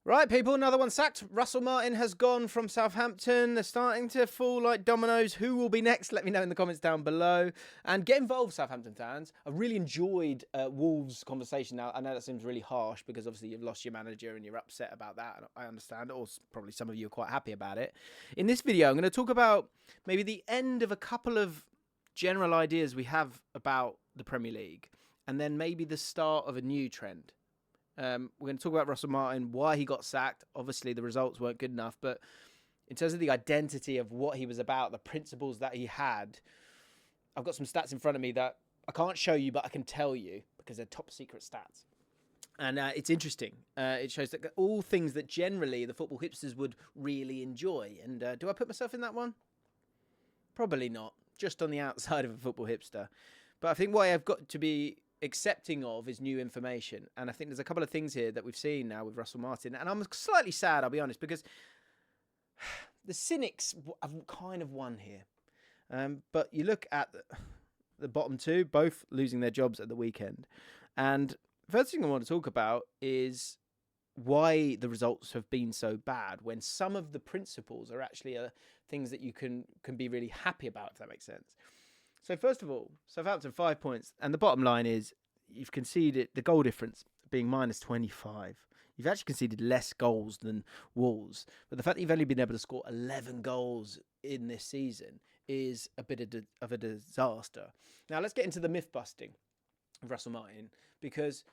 Right, people, another one sacked. Russell Martin has gone from Southampton. They're starting to fall like dominoes. Who will be next? Let me know in the comments down below. And get involved, Southampton fans. I've really enjoyed Wolves' conversation. Now, I know that seems really harsh because obviously you've lost your manager and you're upset about that. And I understand, or probably some of you are quite happy about it. In this video, I'm going to talk about maybe the end of a couple of general ideas we have about the Premier League. And then maybe the start of a new trend. We're going to talk about Russell Martin, why he got sacked. Obviously, the results weren't good enough. But in terms of the identity of what he was about, the principles that he had, I've got some stats in front of me that I can't show you, but I can tell you because they're top secret stats. And it's interesting. It shows that all things that generally the football hipsters would really enjoy. And do I put myself in that one? Probably not. Just on the outside of a football hipster. But I think what I've got to be accepting of is new information, and I think there's a couple of things here that we've seen now with Russell Martin, and I'm slightly sad, I'll be honest, because the cynics have kind of won here. But you look at the bottom two, both losing their jobs at the weekend, and first thing I want to talk about is why the results have been so bad when some of the principles are actually things that you can be really happy about, if that makes sense. So first of all, Southampton 5 points, and the bottom line is you've conceded the goal difference being minus 25. You've actually conceded less goals than Wolves, but the fact that you've only been able to score 11 goals in this season is a bit of a disaster. Now let's get into the myth busting of Russell Martin, because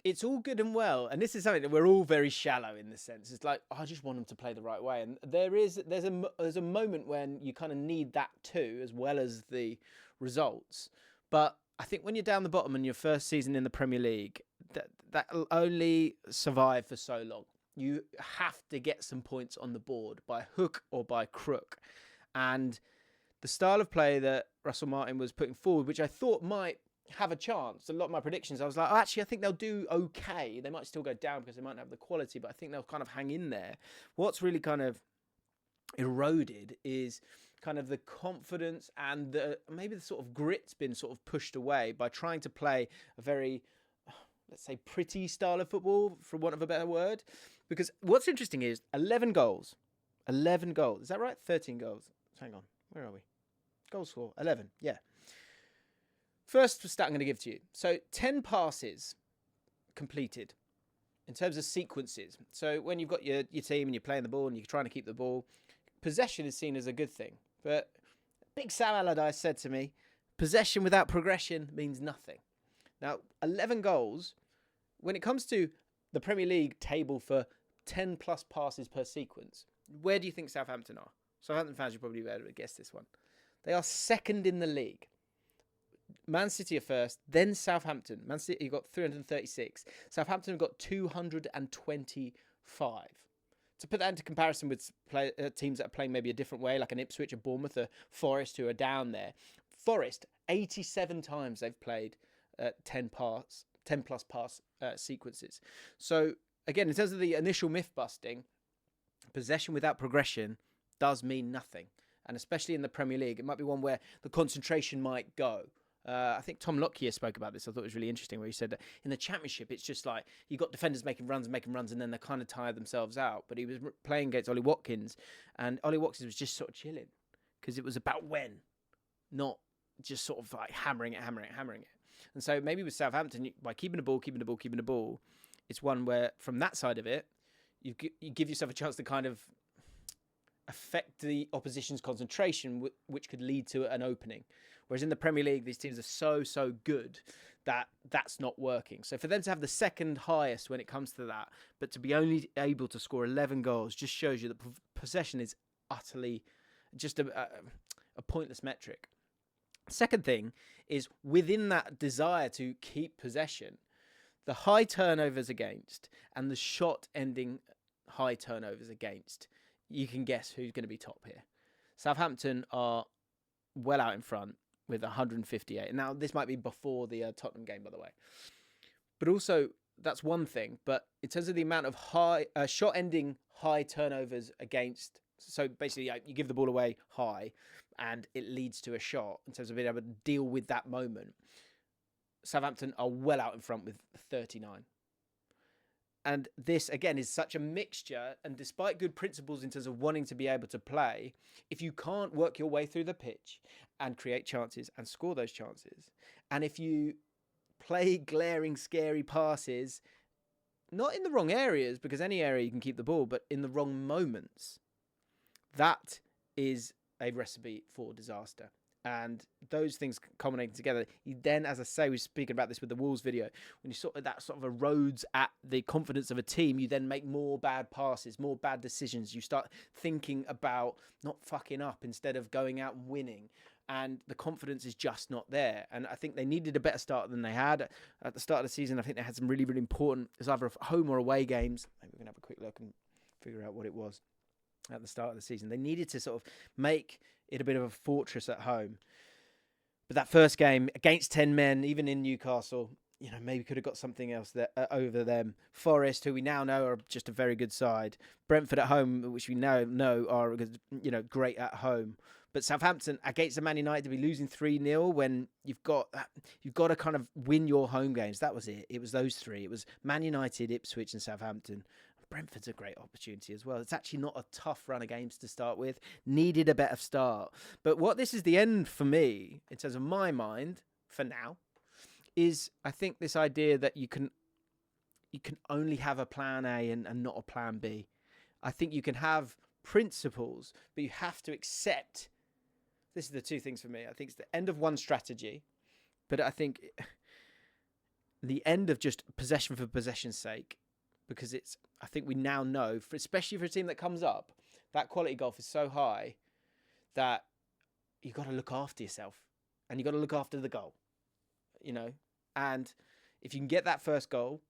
it's all good and well, and this is something that we're all very shallow in this sense. It's like, I just want him to play the right way, and there's a moment when you kind of need that too, as well as the results. But I think when you're down the bottom in your first season in the Premier League, that'll only survive for so long. You have to get some points on the board by hook or by crook, and the style of play that Russell Martin was putting forward, which I thought might have a chance. A lot of my predictions, I was like, actually, I think they'll do okay. They might still go down because they might not have the quality, but I think they'll kind of hang in there. What's really kind of eroded is kind of the confidence and maybe the sort of grit's been sort of pushed away by trying to play a very, let's say, pretty style of football, for want of a better word. Because what's interesting is 11 goals. 11 goals. Is that right? 13 goals. Hang on. Where are we? Goal score. 11. Yeah. First stat I'm going to give to you. So 10 passes completed in terms of sequences. So when you've got your team and you're playing the ball and you're trying to keep the ball, possession is seen as a good thing. But Big Sam Allardyce said to me, possession without progression means nothing. Now, 11 goals, when it comes to the Premier League table for 10 plus passes per sequence, where do you think Southampton are? Southampton fans, you probably be able to guess this one. They are second in the league. Man City are first, then Southampton. Man City got 336. Southampton have got 225. To put that into comparison with teams that are playing maybe a different way, like an Ipswich, a Bournemouth, a Forest, who are down there. Forest, 87 times they've played 10 plus pass sequences. So again, in terms of the initial myth busting, possession without progression does mean nothing. And especially in the Premier League, it might be one where the concentration might go. I think Tom Lockyer spoke about this. I thought it was really interesting, where he said that in the Championship, it's just like you've got defenders making runs, and then they kind of tire themselves out. But he was playing against Ollie Watkins, and Ollie Watkins was just sort of chilling because it was about when, not just sort of like hammering it. And so maybe with Southampton, by keeping the ball, it's one where from that side of it, you give yourself a chance to kind of affect the opposition's concentration, which could lead to an opening. Whereas in the Premier League, these teams are so good that that's not working. So for them to have the second highest when it comes to that, but to be only able to score 11 goals just shows you that possession is utterly just a pointless metric. Second thing is, within that desire to keep possession, the high turnovers against and the shot-ending high turnovers against, you can guess who's going to be top here. Southampton are well out in front with 158. Now, this might be before the Tottenham game, by the way. But also, that's one thing. But in terms of the amount of high shot-ending high turnovers against, so basically you give the ball away high and it leads to a shot, in terms of being able to deal with that moment, Southampton are well out in front with 39. And this, again, is such a mixture. And despite good principles in terms of wanting to be able to play, if you can't work your way through the pitch and create chances and score those chances, and if you play glaring, scary passes, not in the wrong areas, because any area you can keep the ball, but in the wrong moments, that is a recipe for disaster. And those things culminating together, you then, as I say, we were speaking about this with the Wolves video, when you that sort of erodes at the confidence of a team, you then make more bad passes, more bad decisions. You start thinking about not fucking up instead of going out and winning. And the confidence is just not there. And I think they needed a better start than they had at the start of the season. I think they had some really, really important, it's either home or away games. Maybe we can have a quick look and figure out what it was at the start of the season. They needed to sort of make it a bit of a fortress at home. But that first game against 10 men, even in Newcastle, maybe could have got something else there, over them. Forest, who we now know are just a very good side. Brentford at home, which we now know are, great at home. But Southampton against the Man United to be losing 3-0 when you've got to kind of win your home games. That was it. It was those three. It was Man United, Ipswich and Southampton. Brentford's a great opportunity as well. It's actually not a tough run of games to start with. Needed a better start. But what this is the end for me, in terms of my mind, for now, is I think this idea that you can only have a plan A and not a plan B. I think you can have principles, but you have to accept. This is the two things for me. I think it's the end of one strategy, but I think the end of just possession for possession's sake, because I think we now know, especially for a team that comes up, that quality golf is so high that you've got to look after yourself and you've got to look after the goal, and if you can get that first goal,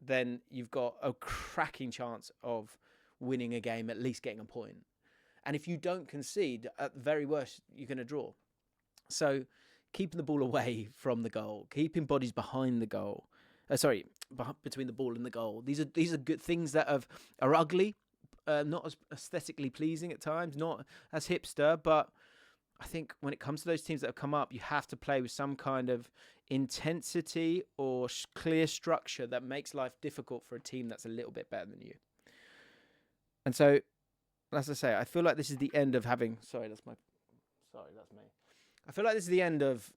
then you've got a cracking chance of winning a game, at least getting a point. And if you don't concede, at the very worst, you're going to draw. So keeping the ball away from the goal, keeping bodies behind the goal, between the ball and the goal. These are good things that are ugly, not as aesthetically pleasing at times, not as hipster. But I think when it comes to those teams that have come up, you have to play with some kind of intensity or clear structure that makes life difficult for a team that's a little bit better than you. And so, as I say, I feel like this is the end of having... that's me. I feel like this is the end of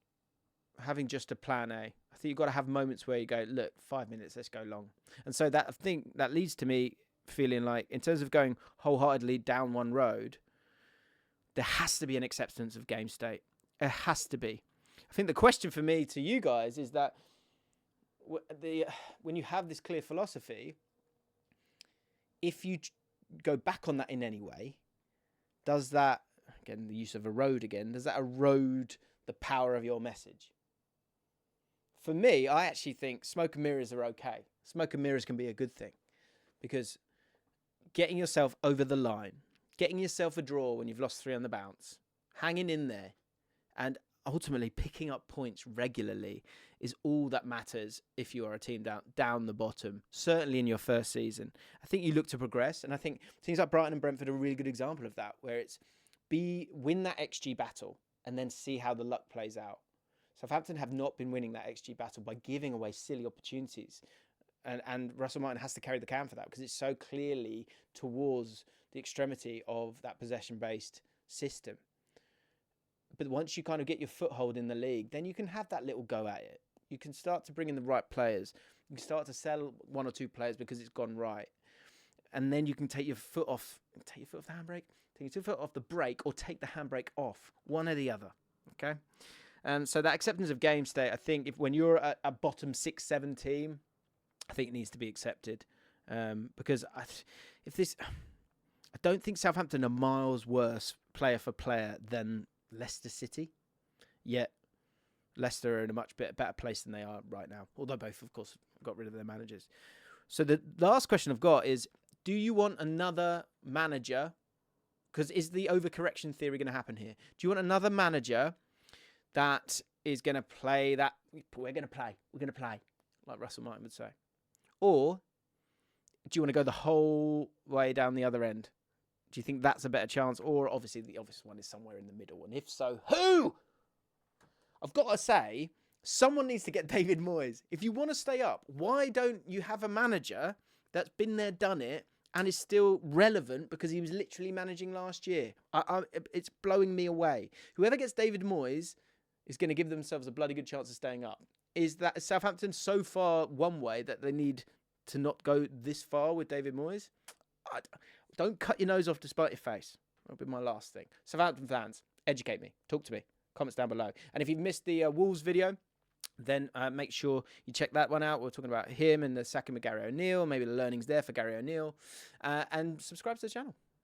having just a plan A. I think you've got to have moments where you go, look, 5 minutes, let's go long. And so I think that leads to me feeling like, in terms of going wholeheartedly down one road, there has to be an acceptance of game state. It has to be. I think the question for me to you guys is that when you have this clear philosophy, if you go back on that in any way, does that, again, the use of erode again, does that erode the power of your message? For me, I actually think smoke and mirrors are okay. Smoke and mirrors can be a good thing, because getting yourself over the line, getting yourself a draw when you've lost 3 on the bounce, hanging in there, and ultimately picking up points regularly is all that matters if you are a team down the bottom, certainly in your first season. I think you look to progress, and I think teams like Brighton and Brentford are a really good example of that, where it's win that XG battle and then see how the luck plays out. Southampton have not been winning that XG battle by giving away silly opportunities. And Russell Martin has to carry the can for that, because it's so clearly towards the extremity of that possession-based system. But once you kind of get your foothold in the league, then you can have that little go at it. You can start to bring in the right players. You can start to sell 1 or 2 players because it's gone right. And then you can take your foot off the handbrake, take your foot off the brake, or take the handbrake off, one or the other. Okay? So that acceptance of game state, I think, when you're a bottom 6-7 team, I think it needs to be accepted. Because I don't think Southampton are miles worse player for player than Leicester City. Yet Leicester are in a much better place than they are right now. Although both, of course, got rid of their managers. So the last question I've got is, do you want another manager? Because is the overcorrection theory going to happen here? Do you want another manager that is going to play that? We're going to play, like Russell Martin would say. Or do you want to go the whole way down the other end? Do you think that's a better chance? Or obviously the obvious one is somewhere in the middle. And if so, who? I've got to say, someone needs to get David Moyes. If you want to stay up, why don't you have a manager that's been there, done it, and is still relevant because he was literally managing last year. It's blowing me away. Whoever gets David Moyes is going to give themselves a bloody good chance of staying up. Is that Southampton so far one way that they need to not go this far with David Moyes? Don't cut your nose off to spite your face. That'll be my last thing. Southampton fans, educate me. Talk to me. Comments down below. And if you've missed the Wolves video, then make sure you check that one out. We're talking about him and the sacking of Gary O'Neill, maybe the learnings there for Gary O'Neill. And subscribe to the channel.